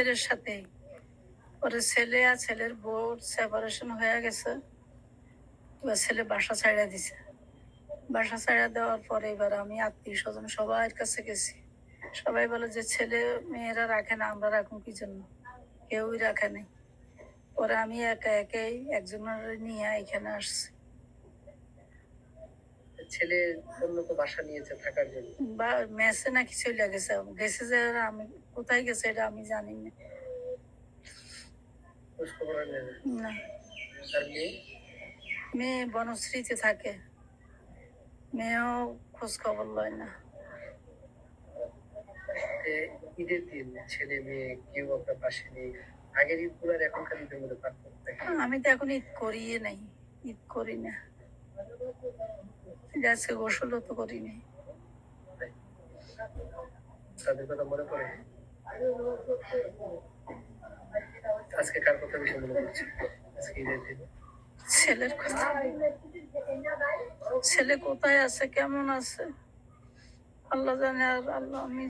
ছেলের সাথে ওর ছেলে আর ছেলের বউর সেপারেশন হয়ে গেছে। এবার ছেলে বাসা ছাড়া দিছে। বাসা ছাড়া দেওয়ার পরে এবার আমি আত্মীয় স্বজন সবার কাছে গেছি। সবাই বলে যে ছেলে মেয়েরা রাখে না, আমরা রাখুন কি জন্য? কেউই রাখে নাই। পরে আমি একা একাই একজনের নিয়ে এখানে আসছি। ছেলে অন্য তো বাসা নিয়েছে থাকার জন্য। বা মেসে নাকি চলে গেছে, গেছে যে আমি কোথায় গেছে এটা আমি জানি না। খোঁজ খবর নেই না, আর মেয়ে? মেয়ে বনশ্রীতে থাকে, মেয়েও খোঁজ খবর লয় না। ঈদের দিন ছেলে মেয়ে কেউ আপনার পাশে নেই, আগের ঈদ গুলো আর এখনকার ঈদের মধ্যে পার্থক্য থাকে? আমি তো এখন ঈদ করিয়ে নাই, ঈদ করি না। আজকে গোসলও তো করি নাই। তাদের কথা মনে পড়ে? আজকে কার কথা বেশি মনে পড়ছে আজকে ঈদের দিন? ছেলের কথা। ছেলে কোথায় আছে, কেমন আছে আল্লাহ জানে, আর আল্লাহ আমি